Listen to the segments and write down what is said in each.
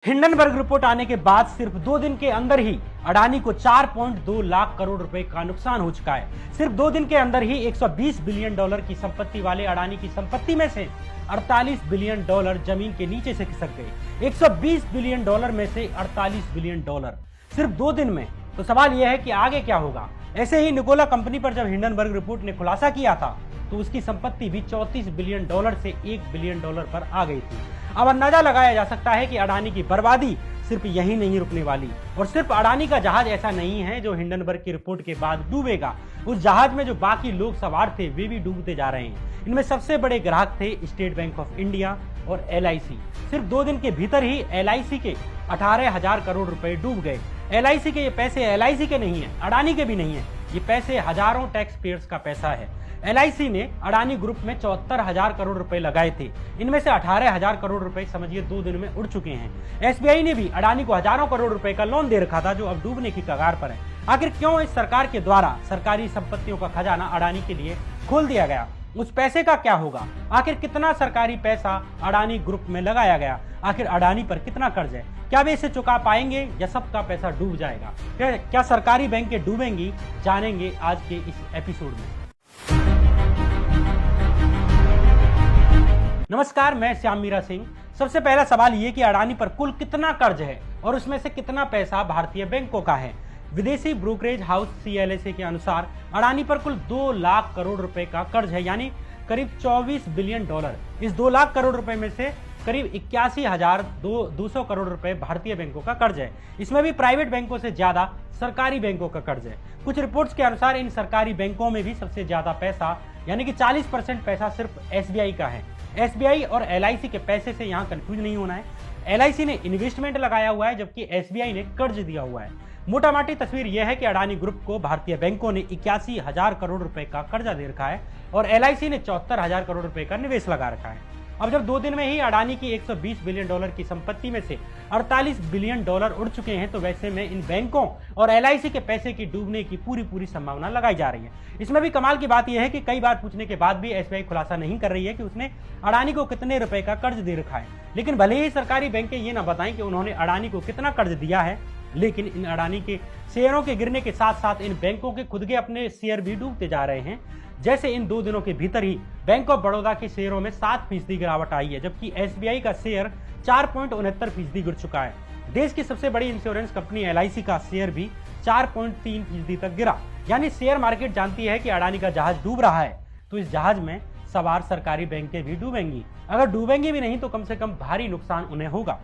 Hindenburg report आने के बाद सिर्फ 2 दिन के अंदर ही अडानी को 4.2 लाख करोड़ रुपए का नुकसान हो चुका है। सिर्फ 2 दिन के अंदर ही 120 बिलियन डॉलर की संपत्ति वाले अडानी की संपत्ति में से 48 बिलियन डॉलर जमीन के नीचे से खिसक गए। 120 बिलियन डॉलर में से 48 बिलियन डॉलर सिर्फ 2 दिन में। तो सवाल यह है कि आगे क्या होगा। ऐसे ही निकोला कंपनी पर जब हिंडनबर्ग रिपोर्ट ने खुलासा किया था तो उसकी संपत्ति भी 34 बिलियन डॉलर से 1 बिलियन डॉलर पर आ गई थी। अब अंदाजा लगाया जा सकता है कि अडानी की बर्बादी सिर्फ यही नहीं रुकने वाली। और सिर्फ अडानी का जहाज ऐसा नहीं है जो हिंडनबर्ग की रिपोर्ट के बाद डूबेगा। उस जहाज में जो बाकी लोग सवार थे वे भी डूबते जा रहे हैं। इनमें सबसे बड़े ग्राहक थे स्टेट बैंक ऑफ इंडिया और LIC। सिर्फ 2 दिन के भीतर ही LIC के 18,000 करोड़ रुपए डूब गए। LIC के ये पैसे LIC के नहीं है, अडानी के भी नहीं है। ये पैसे हजारों टैक्स पेयर्स का पैसा है। LIC ने अडानी ग्रुप में 74,000 करोड़ रुपए लगाए थे। इनमें से 18,000 करोड़ रुपए समझिए 2 दिन में उड़ चुके हैं। SBI ने भी अडानी को हजारों करोड़ रुपए का लोन दे रखा था जो अब डूबने की कगार पर है। आखिर क्यों इस सरकार के द्वारा सरकारी संपत्तियों का खजाना अडानी के लिए खोल दिया गया? उस पैसे का क्या होगा? आखिर कितना सरकारी पैसा अडानी ग्रुप में लगाया गया? आखिर अडानी पर कितना कर्ज है? क्या वे इसे चुका पाएंगे या सबका पैसा डूब जाएगा? क्या सरकारी बैंकें डूबेंगी? जानेंगे आज के इस एपिसोड में। नमस्कार, मैं श्याम मीरा सिंह। सबसे पहला सवाल ये कि अडानी पर कुल कितना कर्ज है और उसमें से कितना पैसा भारतीय बैंकों का है। विदेशी ब्रोकरेज हाउस CLSA के अनुसार अडानी पर कुल 2 लाख करोड़ रुपए का कर्ज है, यानी करीब 24 बिलियन डॉलर। इस 2 लाख करोड़ रुपए में से करीब 81,200 करोड़ रुपए भारतीय बैंकों का कर्ज है। इसमें भी प्राइवेट बैंकों से ज्यादा सरकारी बैंकों का कर्ज है। कुछ रिपोर्ट्स के अनुसार इन सरकारी बैंकों में भी सबसे ज्यादा पैसा यानी कि 40% पैसा सिर्फ SBI का है। SBI और LIC के पैसे से यहाँ कंफ्यूज नहीं होना है। LIC ने इन्वेस्टमेंट लगाया हुआ है जबकि SBI ने कर्ज दिया हुआ है। मोटा माटी तस्वीर यह है कि अडानी ग्रुप को भारतीय बैंकों ने 81,000 करोड़ रुपए का कर्जा दे रखा है और LIC ने 74,000 करोड़ रुपए का निवेश लगा रखा है। अब जब 2 दिन में ही अडानी की 120 बिलियन डॉलर की संपत्ति में से 48 बिलियन डॉलर उड़ चुके हैं तो वैसे में इन बैंकों और LIC के पैसे की डूबने की पूरी संभावना लगाई जा रही है। इसमें भी कमाल की बात यह है कि कई बार पूछने के बाद भी SBI खुलासा नहीं कर रही है कि उसने अडानी को कितने रुपए का कर्ज दे रखा है। लेकिन भले ही सरकारी बैंकें ये ना बताएं कि उन्होंने अडानी को कितना कर्ज दिया है, लेकिन इन अडानी के शेयरों के गिरने के साथ साथ इन बैंकों के खुद के अपने शेयर भी डूबते जा रहे हैं। जैसे इन 2 दिनों के भीतर ही बैंक ऑफ बड़ौदा के शेयरों में 7% गिरावट आई है, जबकि SBI का शेयर 4.69% गिर चुका है। देश की सबसे बड़ी इंश्योरेंस कंपनी LIC का शेयर भी 4.3% तक गिरा। यानी शेयर मार्केट जानती है कि अडानी का जहाज डूब रहा है तो इस जहाज में सवार सरकारी बैंकें भी डूबेंगी। अगर डूबेंगी भी नहीं तो कम से कम भारी नुकसान उन्हें होगा।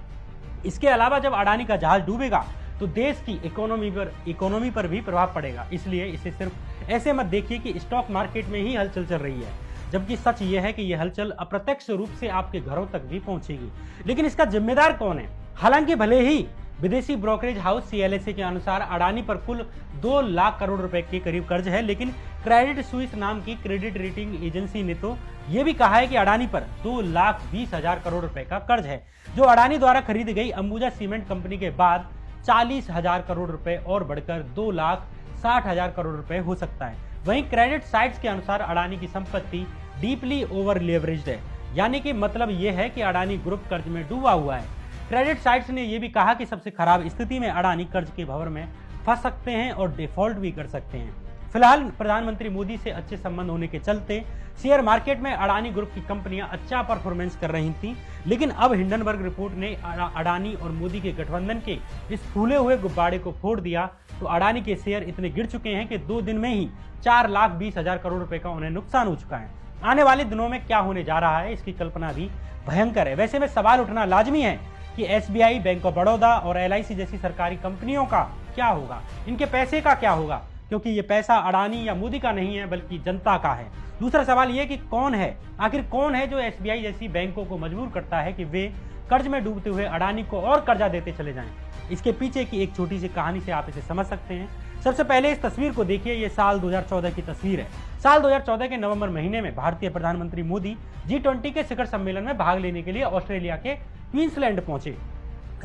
इसके अलावा जब अडानी का जहाज डूबेगा तो देश की इकोनॉमी पर भी प्रभाव पड़ेगा। इसलिए इसे सिर्फ ऐसे मत देखिए कि स्टॉक मार्केट में ही हलचल चल रही है, जबकि सच यह है कि यह हलचल अप्रत्यक्ष रूप से आपके घरों तक भी पहुंचेगी। लेकिन इसका जिम्मेदार कौन है? हालांकि भले ही विदेशी ब्रोकरेज हाउस CLSA के अनुसार अडानी पर कुल 2 लाख करोड़ रुपए के करीब कर्ज है, लेकिन क्रेडिट स्विस नाम की क्रेडिट रेटिंग एजेंसी ने तो यह भी कहा है कि अडानी पर 2,20,000 करोड़ रुपए का कर्ज है, जो अडानी द्वारा खरीदी गई अंबुजा सीमेंट कंपनी के बाद 40,000 करोड़ रुपए और बढ़कर 2,60,000 करोड़ रुपए हो सकता है। वहीं क्रेडिट साइट्स के अनुसार अडानी की संपत्ति डीपली ओवर लेवरेज्ड है, यानी कि मतलब यह है कि अडानी ग्रुप कर्ज में डूबा हुआ है। क्रेडिट साइट्स ने यह भी कहा कि सबसे खराब स्थिति में अडानी कर्ज के भंवर में फंस सकते हैं और डिफॉल्ट भी कर सकते हैं। फिलहाल प्रधानमंत्री मोदी से अच्छे संबंध होने के चलते शेयर मार्केट में अडानी ग्रुप की कंपनियां अच्छा परफॉर्मेंस कर रही थीं, लेकिन अब हिंडनबर्ग रिपोर्ट ने अडानी और मोदी के गठबंधन के इस फूले हुए गुब्बारे को फोड़ दिया तो अडानी के शेयर इतने गिर चुके हैं कि 2 दिन में ही 4,20,000 करोड़ रुपए का उन्हें नुकसान हो चुका है। आने वाले दिनों में क्या होने जा रहा है इसकी कल्पना भी भयंकर है। वैसे में सवाल उठना लाजमी है कि SBI, बैंक ऑफ बड़ौदा और LIC जैसी सरकारी कंपनियों का क्या होगा, इनके पैसे का क्या होगा, क्योंकि ये पैसा अडानी या मोदी का नहीं है बल्कि जनता का है। दूसरा सवाल ये कि कौन है, आखिर कौन है जो SBI जैसी बैंकों को मजबूर करता है कि वे कर्ज में डूबते हुए अडानी को और कर्जा देते चले जाएं। इसके पीछे की एक छोटी सी कहानी से आप इसे समझ सकते हैं। सबसे पहले इस तस्वीर को देखिए, ये साल 2014 की तस्वीर है। साल 2014 के नवंबर महीने में भारतीय प्रधानमंत्री मोदी G20 के शिखर सम्मेलन में भाग लेने के लिए ऑस्ट्रेलिया के क्वींसलैंड पहुंचे।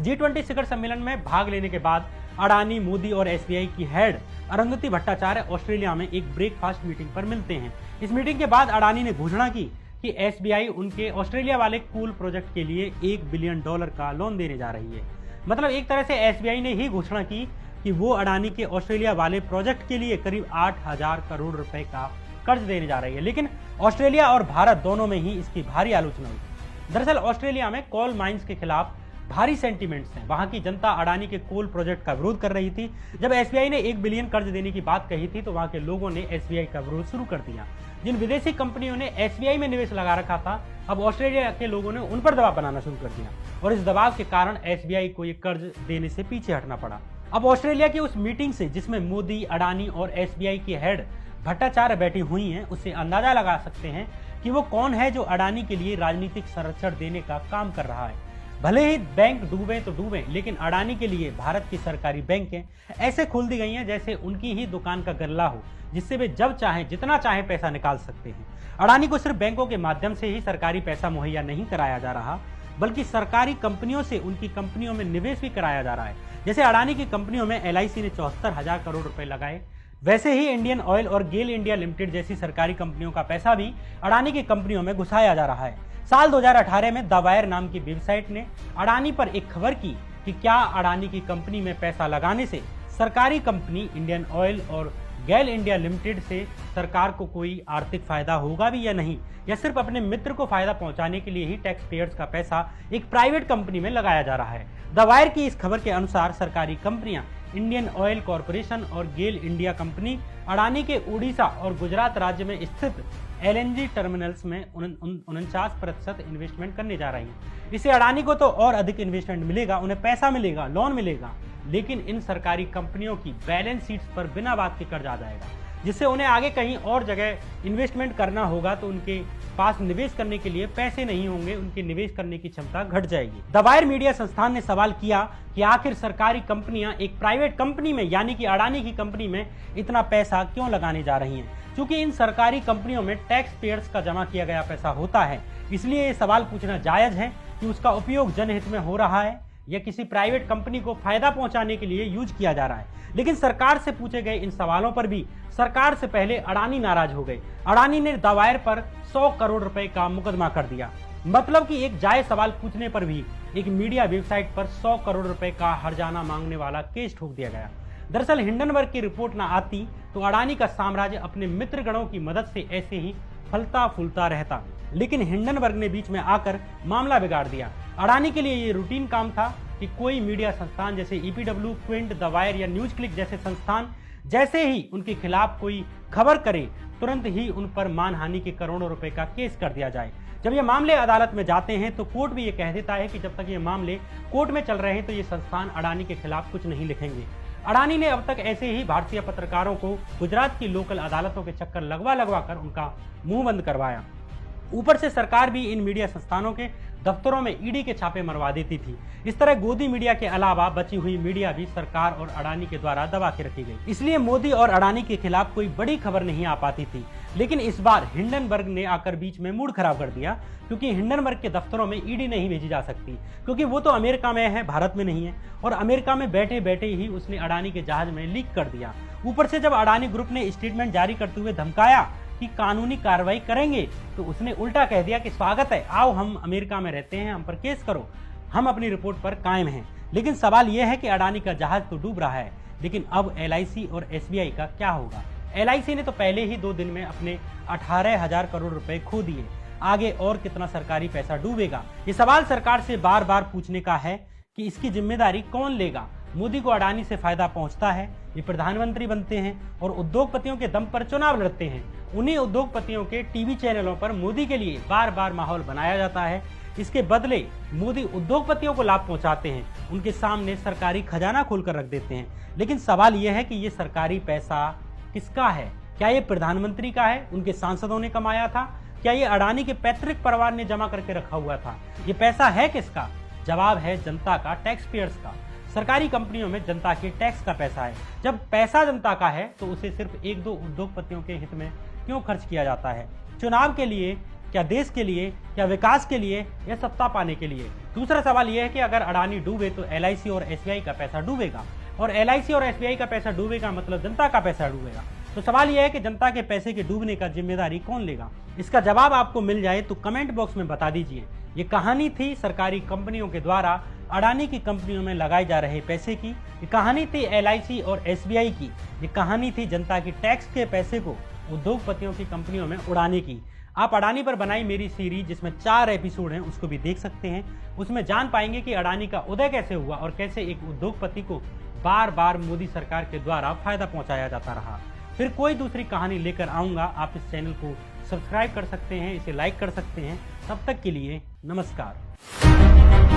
G20 शिखर सम्मेलन में भाग लेने के बाद अडानी, मोदी और SBI की हेड अरुंधति भट्टाचार्य ऑस्ट्रेलिया में एक ब्रेकफास्ट मीटिंग पर मिलते हैं। इस मीटिंग के बाद अडानी ने घोषणा की कि SBI उनके ऑस्ट्रेलिया वाले कूल प्रोजेक्ट के लिए $1 बिलियन का लोन देने जा रही है। मतलब एक तरह से एसबीआई ने ही घोषणा की कि वो अडानी के ऑस्ट्रेलिया वाले प्रोजेक्ट के लिए करीब 8,000 करोड़ रुपए का कर्ज देने जा रही है। लेकिन ऑस्ट्रेलिया और भारत दोनों में ही इसकी भारी आलोचना हुई। दरअसल ऑस्ट्रेलिया में कोल माइंस के खिलाफ भारी सेंटीमेंट्स हैं। वहां की जनता अडानी के कोल प्रोजेक्ट का विरोध कर रही थी। जब एसबीआई ने 1 बिलियन कर्ज देने की बात कही थी तो वहां के लोगों ने एसबीआई का विरोध शुरू कर दिया। जिन विदेशी कंपनियों ने एसबीआई में निवेश लगा रखा था, अब ऑस्ट्रेलिया के लोगों ने उन पर दबाव बनाना शुरू कर दिया और इस दबाव के कारण एसबीआई को ये कर्ज देने से पीछे हटना पड़ा। अब ऑस्ट्रेलिया की उस मीटिंग से जिसमें मोदी, अडानी और एसबीआई की हेड भट्टाचार्य बैठी हुई हैं, उससे अंदाजा लगा सकते हैं कि वो कौन है जो अडानी के लिए राजनीतिक संरक्षण देने का काम कर रहा है। भले ही बैंक डूबे तो डूबे, लेकिन अडानी के लिए भारत की सरकारी बैंकें ऐसे खोल दी गई हैं जैसे उनकी ही दुकान का गल्ला हो, जिससे वे जब चाहे जितना चाहे पैसा निकाल सकते हैं। अडानी को सिर्फ बैंकों के माध्यम से ही सरकारी पैसा मुहैया नहीं कराया जा रहा, बल्कि सरकारी कंपनियों से उनकी कंपनियों में निवेश भी कराया जा रहा है। जैसे अडानी की कंपनियों में एलआईसी ने 74,000 करोड़ रुपए लगाए, वैसे ही इंडियन ऑयल और गेल इंडिया लिमिटेड जैसी सरकारी कंपनियों का पैसा भी अडानी की कंपनियों में घुसाया जा रहा है। साल 2018 में द वायर नाम की वेबसाइट ने अडानी पर एक खबर की कि क्या अडानी की कंपनी में पैसा लगाने से सरकारी कंपनी इंडियन ऑयल और गेल इंडिया लिमिटेड से सरकार को कोई आर्थिक फायदा होगा भी या नहीं, या सिर्फ अपने मित्र को फायदा पहुंचाने के लिए ही टैक्स पेयर्स का पैसा एक प्राइवेट कंपनी में लगाया जा रहा है। द वायर की इस खबर के अनुसार सरकारी कंपनियां इंडियन ऑयल कॉरपोरेशन और गेल इंडिया कंपनी अडानी के उड़ीसा और गुजरात राज्य में स्थित एलएनजी टर्मिनल्स में 49% इन्वेस्टमेंट करने जा रही है। इससे अडानी को तो और अधिक इन्वेस्टमेंट मिलेगा, उन्हें पैसा मिलेगा, लोन मिलेगा, लेकिन इन सरकारी कंपनियों की बैलेंस शीट्स पर बिना बात के कर्ज आ जाएगा, जिससे उन्हें आगे कहीं और जगह इन्वेस्टमेंट करना होगा तो उनके पास निवेश करने के लिए पैसे नहीं होंगे, उनके निवेश करने की क्षमता घट जाएगी। द वायर मीडिया संस्थान ने सवाल किया कि आखिर सरकारी कंपनियां एक प्राइवेट कंपनी में यानी कि अडानी की कंपनी में इतना पैसा क्यों लगाने जा रही हैं? क्योंकि इन सरकारी कंपनियों में टैक्स पेयर्स का जमा किया गया पैसा होता है, इसलिए ये सवाल पूछना जायज है कि उसका उपयोग जनहित में हो रहा है या किसी प्राइवेट कंपनी को फायदा पहुंचाने के लिए यूज किया जा रहा है। लेकिन सरकार से पूछे गए इन सवालों पर भी सरकार से पहले अडानी नाराज हो गए। अडानी ने द वायर पर 100 करोड़ रुपए का मुकदमा कर दिया। मतलब कि एक जायज सवाल पूछने पर भी एक मीडिया वेबसाइट पर 100 करोड़ रुपए का हर्जाना मांगने वाला केस ठोक दिया गया। दरअसल हिंडनबर्ग की रिपोर्ट ना आती तो अडानी का साम्राज्य अपने मित्रगणों की मदद से ऐसे ही फलता फूलता रहता, लेकिन हिंडनबर्ग ने बीच में आकर मामला बिगाड़ दिया। अडानी के लिए ये रूटीन काम था कि कोई मीडिया संस्थान जैसे ईपीडब्ल्यू, क्विंट, द वायर या न्यूज क्लिक जैसे संस्थान जैसे ही उनके खिलाफ कोई खबर करे, तुरंत ही उन पर मानहानि के करोड़ों रुपए का केस कर दिया जाए। जब ये मामले अदालत में जाते हैं तो कोर्ट भी ये कह देता है कि जब तक ये मामले कोर्ट में चल रहे हैं तो ये संस्थान अडानी के खिलाफ कुछ नहीं लिखेंगे। अडानी ने अब तक ऐसे ही भारतीय पत्रकारों को गुजरात की लोकल अदालतों के चक्कर लगवा कर उनका मुंह बंद करवाया। ऊपर से सरकार भी इन मीडिया संस्थानों के दफ्तरों में ईडी के छापे मरवा देती थी। इस तरह गोदी मीडिया के अलावा बची हुई मीडिया भी सरकार और अडानी के द्वारा दबा के रखी गई। इसलिए मोदी और अडानी के खिलाफ कोई बड़ी खबर नहीं आ पाती थी। लेकिन इस बार हिंडनबर्ग ने आकर बीच में मूड खराब कर दिया, क्योंकि हिंडनबर्ग के दफ्तरों में ईडी नहीं भेजी जा सकती, क्योंकि वो तो अमेरिका में है, भारत में नहीं है। और अमेरिका में बैठे बैठे ही उसने अडानी के जहाज में लीक कर दिया। ऊपर से जब अडानी ग्रुप ने स्टेटमेंट जारी करते हुए धमकाया कि कानूनी कार्रवाई करेंगे, तो उसने उल्टा कह दिया कि स्वागत है, आओ हम अमेरिका में रहते हैं, हम पर केस करो, हम अपनी रिपोर्ट पर कायम हैं। लेकिन सवाल यह है कि अडानी का जहाज तो डूब रहा है, लेकिन अब एलआईसी और एसबीआई का क्या होगा? एलआईसी ने तो पहले ही 2 दिन में अपने 18,000 करोड़ रुपए खो दिए, आगे और कितना सरकारी पैसा डूबेगा? ये सवाल सरकार से बार बार पूछने का है कि इसकी जिम्मेदारी कौन लेगा? मोदी को अडानी से फायदा पहुंचता है, ये प्रधानमंत्री बनते हैं और उद्योगपतियों के दम पर चुनाव लड़ते हैं। उन्हीं उद्योगपतियों के टीवी चैनलों पर मोदी के लिए बार बार माहौल बनाया जाता है। इसके बदले मोदी उद्योगपतियों को लाभ पहुंचाते हैं, उनके सामने सरकारी खजाना खोलकर रख देते हैं। लेकिन सवाल यह है कि ये सरकारी पैसा किसका है? क्या ये प्रधानमंत्री का है, उनके सांसदों ने कमाया था? क्या ये अडानी के पैतृक परिवार ने जमा करके रखा हुआ था? ये पैसा है किसका? जवाब है जनता का, टैक्स पेयर्स का। सरकारी कंपनियों में जनता के टैक्स का पैसा है। जब पैसा जनता का है तो उसे सिर्फ 1-2 उद्योगपतियों के हित में क्यों खर्च किया जाता है? चुनाव के लिए, क्या देश के लिए, क्या विकास के लिए, या सत्ता पाने के लिए? दूसरा सवाल यह है कि अगर अडानी डूबे तो एलआईसी और एसबीआई का पैसा डूबेगा, और एलआईसी और एसबीआई का पैसा डूबेगा मतलब जनता का पैसा डूबेगा। तो सवाल यह है कि जनता के पैसे के डूबने का जिम्मेदारी कौन लेगा? इसका जवाब आपको मिल जाए तो कमेंट बॉक्स में बता दीजिए। ये कहानी थी सरकारी कंपनियों के द्वारा अडानी की कंपनियों में लगाए जा रहे पैसे की। ये कहानी थी LIC और SBI की। ये कहानी थी जनता की टैक्स के पैसे को उद्योगपतियों की कंपनियों में उड़ाने की। आप अडानी पर बनाई मेरी सीरीज जिसमें 4 एपिसोड हैं उसको भी देख सकते हैं। उसमें जान पाएंगे कि अडानी का उदय कैसे हुआ और कैसे एक उद्योगपति को बार बार मोदी सरकार के द्वारा फायदा पहुंचाया जाता रहा। फिर कोई दूसरी कहानी लेकर आऊंगा। आप इस चैनल को सब्सक्राइब कर सकते हैं, इसे लाइक कर सकते हैं। तब तक के लिए नमस्कार।